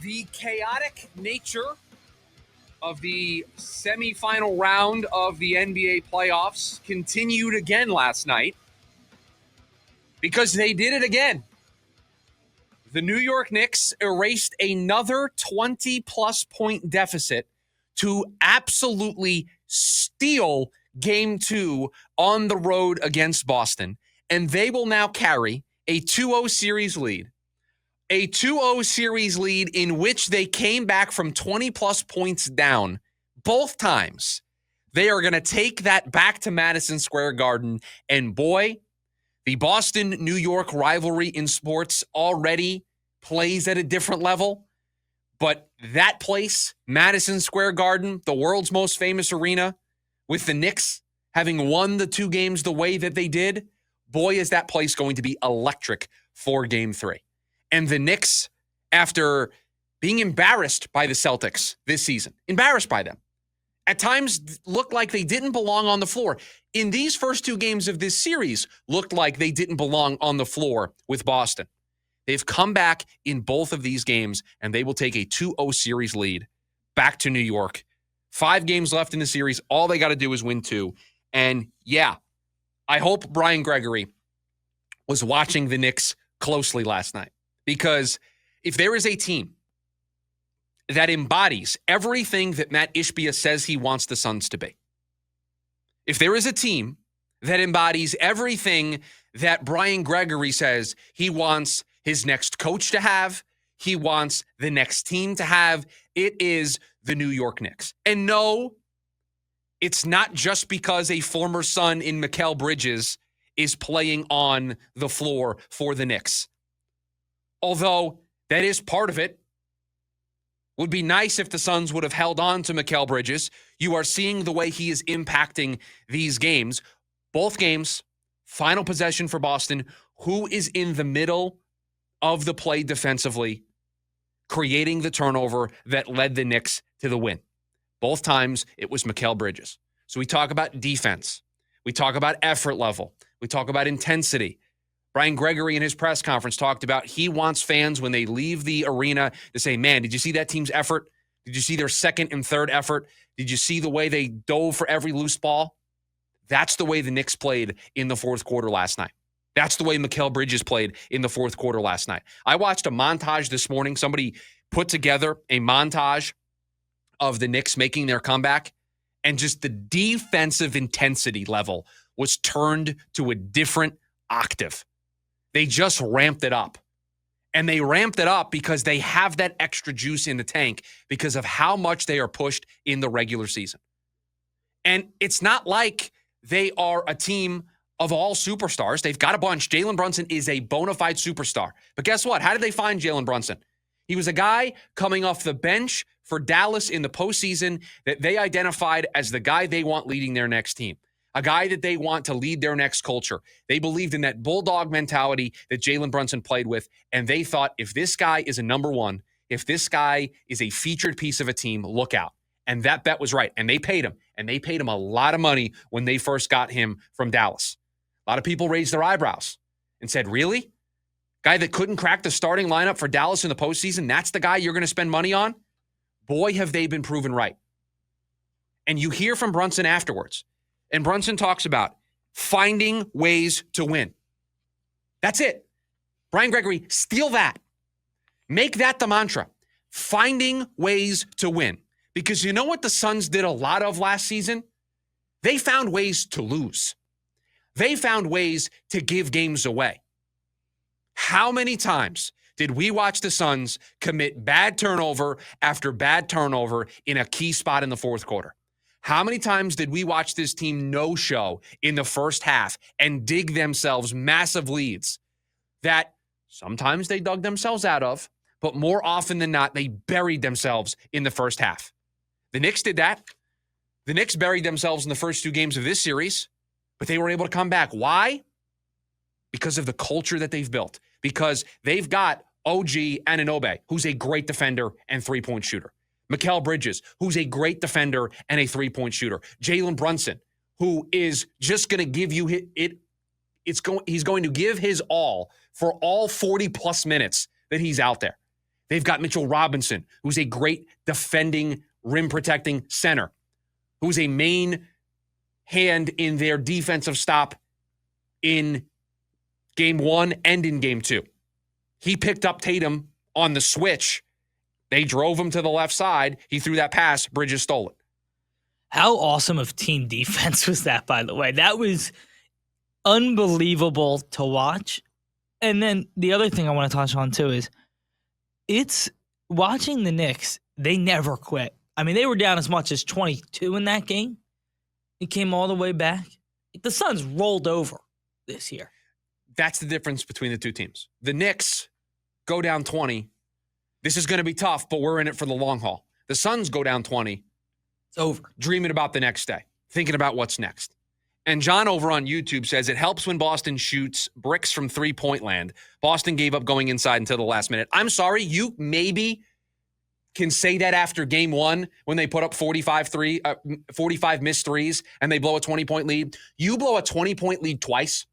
The chaotic nature of the semifinal round of the NBA playoffs continued again last night because they did it again. The New York Knicks erased another 20-plus point deficit to absolutely steal Game 2 on the road against Boston, and they will now carry a 2-0 series lead. A 2-0 series lead in which they came back from 20-plus points down both times. They are going to take that back to Madison Square Garden, and boy, the Boston-New York rivalry in sports already plays at a different level, but that place, Madison Square Garden, the world's most famous arena, with the Knicks having won the two games the way that they did, boy, is that place going to be electric for Game 3. And the Knicks, after being embarrassed by the Celtics this season, embarrassed by them, at times looked like they didn't belong on the floor. In these first two games of this series, looked like they didn't belong on the floor with Boston. They've come back in both of these games, and they will take a 2-0 series lead back to New York. 5 games left in the series. All they got to do is win 2. And yeah, I hope Brian Gregory was watching the Knicks closely last night. Because if there is a team that embodies everything that Matt Ishbia says he wants the Suns to be, if there is a team that embodies everything that Brian Gregory says he wants his next coach to have, he wants the next team to have, it is the New York Knicks. And no, it's not just because a former Sun in Mikal Bridges is playing on the floor for the Knicks. Although that is part of it. Would be nice if the Suns would have held on to Mikal Bridges. You are seeing the way he is impacting these games. Both games, final possession for Boston. Who is in the middle of the play defensively, creating the turnover that led the Knicks to the win? Both times, it was Mikal Bridges. So we talk about defense. We talk about effort level. We talk about intensity. Brian Gregory in his press conference talked about he wants fans when they leave the arena to say, man, did you see that team's effort? Did you see their second and third effort? Did you see the way they dove for every loose ball? That's the way the Knicks played in the fourth quarter last night. That's the way Mikal Bridges played in the fourth quarter last night. I watched a montage this morning. Somebody put together a montage of the Knicks making their comeback, and just the defensive intensity level was turned to a different octave. They just ramped it up. And they ramped it up because they have that extra juice in the tank because of how much they are pushed in the regular season. And it's not like they are a team of all superstars. They've got a bunch. Jalen Brunson is a bona fide superstar. But guess what? How did they find Jalen Brunson? He was a guy coming off the bench for Dallas in the postseason that they identified as the guy they want leading their next team. A guy that they want to lead their next culture. They believed in that bulldog mentality that Jalen Brunson played with, and they thought if this guy is a number one, if this guy is a featured piece of a team, look out. And that bet was right, and they paid him. And they paid him a lot of money when they first got him from Dallas. A lot of people raised their eyebrows and said, really? Guy that couldn't crack the starting lineup for Dallas in the postseason, that's the guy you're going to spend money on? Boy, have they been proven right. And you hear from Brunson afterwards. And Brunson talks about finding ways to win. That's it. Brian Gregory, steal that. Make that the mantra. Finding ways to win. Because you know what the Suns did a lot of last season? They found ways to lose. They found ways to give games away. How many times did we watch the Suns commit bad turnover after bad turnover in a key spot in the fourth quarter? How many times did we watch this team no-show in the first half and dig themselves massive leads that sometimes they dug themselves out of, but more often than not, they buried themselves in the first half? The Knicks did that. The Knicks buried themselves in the first two games of this series, but they were able to come back. Why? Because of the culture that they've built. Because they've got OG Anunoby, who's a great defender and three-point shooter. Mikal Bridges, who's a great defender and a three-point shooter. Jalen Brunson, who is just going to give you it. He's going to give his all for all 40-plus minutes that he's out there. They've got Mitchell Robinson, who's a great defending, rim-protecting center, who's a main hand in their defensive stop in game 1 and in game 2. He picked up Tatum on the switch. They drove him to the left side. He threw that pass. Bridges stole it. How awesome of team defense was that, by the way? That was unbelievable to watch. And then the other thing I want to touch on, too, is it's watching the Knicks. They never quit. I mean, they were down as much as 22 in that game. It came all the way back. The Suns rolled over this year. That's the difference between the two teams. The Knicks go down 20. This is going to be tough, but we're in it for the long haul. The Suns go down 20. It's over. Dreaming about the next day. Thinking about what's next. And John over on YouTube says, it helps when Boston shoots bricks from three-point land. Boston gave up going inside until the last minute. I'm sorry, you maybe can say that after game 1 when they put up 45 missed threes and they blow a 20-point lead. You blow a 20-point lead twice.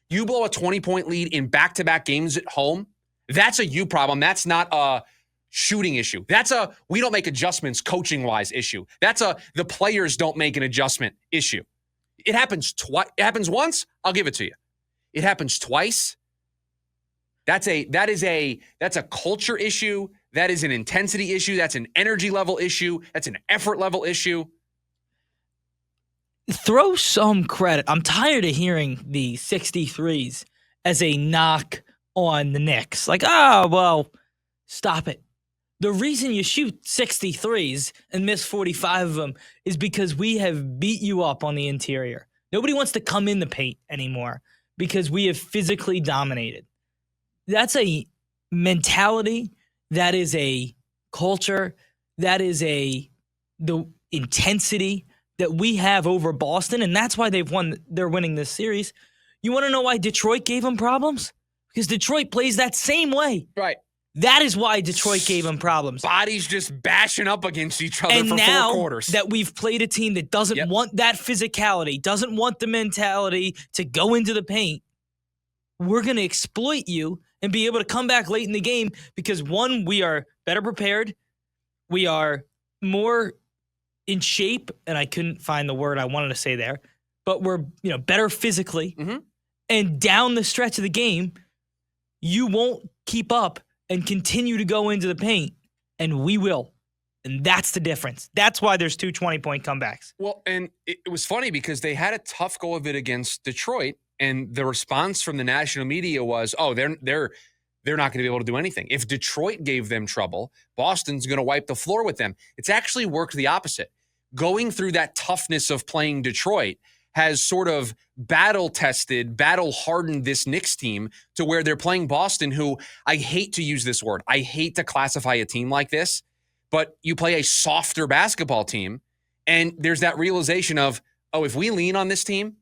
You blow a 20-point lead in back-to-back games at home. That's a you problem. That's not a shooting issue. That's a we don't make adjustments coaching-wise issue. That's a the players don't make an adjustment issue. It happens twice. It happens once, I'll give it to you. It happens twice. That's a culture issue. That is an intensity issue. That's an energy level issue. That's an effort level issue. Throw some credit. I'm tired of hearing the 63s as a knock on the Knicks. Like, well, stop it. The reason you shoot 63s and miss 45 of them is because we have beat you up on the interior. Nobody wants to come in the paint anymore because we have physically dominated. That's a mentality. That is a culture. That is the intensity that we have over Boston, and that's why they're winning this series. You want to know why Detroit gave them problems? Because Detroit plays that same way. Right. That is why Detroit gave them problems. Bodies just bashing up against each other and for now 4 quarters. That we've played a team that doesn't want that physicality, doesn't want the mentality to go into the paint, we're going to exploit you and be able to come back late in the game because, one, we are better prepared. We are more in shape, and I couldn't find the word I wanted to say there, but we're better physically. Mm-hmm. And down the stretch of the game, you won't keep up and continue to go into the paint, and we will. And that's the difference. That's why there's 2 20-point comebacks. Well, and it was funny because they had a tough go of it against Detroit, and the response from the national media was, they're not going to be able to do anything. If Detroit gave them trouble, Boston's going to wipe the floor with them. It's actually worked the opposite. Going through that toughness of playing Detroit has sort of battle-tested, battle-hardened this Knicks team to where they're playing Boston, who I hate to use this word. I hate to classify a team like this, but you play a softer basketball team, and there's that realization of, if we lean on this team,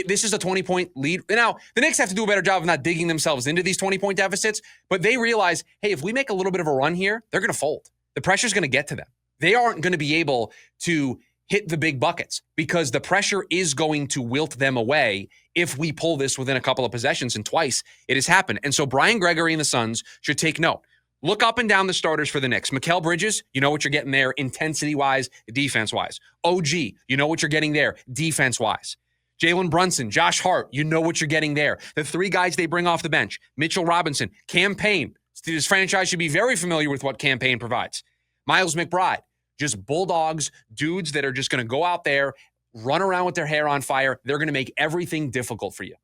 this is a 20-point lead. Now, the Knicks have to do a better job of not digging themselves into these 20-point deficits, but they realize, hey, if we make a little bit of a run here, they're going to fold. The pressure's going to get to them. They aren't going to be able to hit the big buckets because the pressure is going to wilt them away if we pull this within a couple of possessions, and twice it has happened. And so Brian Gregory and the Suns should take note. Look up and down the starters for the Knicks. Mikal Bridges, you know what you're getting there intensity-wise, defense-wise. OG, you know what you're getting there defense-wise. Jalen Brunson, Josh Hart, you know what you're getting there. The 3 guys they bring off the bench, Mitchell Robinson, Cam Payne. This franchise should be very familiar with what Cam Payne provides. Miles McBride. Just bulldogs, dudes that are just going to go out there, run around with their hair on fire. They're going to make everything difficult for you.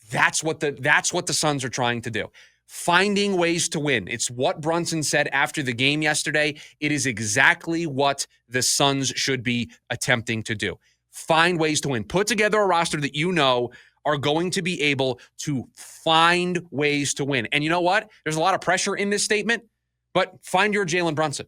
That's what the Suns are trying to do. Finding ways to win. It's what Brunson said after the game yesterday. It is exactly what the Suns should be attempting to do. Find ways to win. Put together a roster that are going to be able to find ways to win. And you know what? There's a lot of pressure in this statement, but find your Jalen Brunson.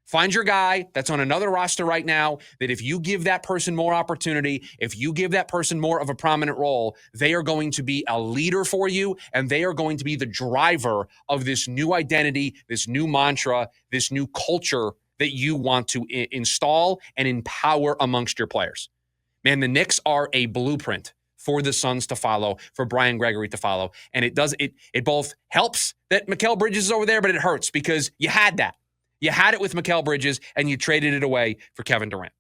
Find your guy that's on another roster right now that if you give that person more opportunity, if you give that person more of a prominent role, they are going to be a leader for you, and they are going to be the driver of this new identity, this new mantra, this new culture that you want to install and empower amongst your players. Man, the Knicks are a blueprint for the Suns to follow, for Brian Gregory to follow. And it both helps that Mikal Bridges is over there, but it hurts because you had that. You had it with Mikal Bridges, and you traded it away for Kevin Durant.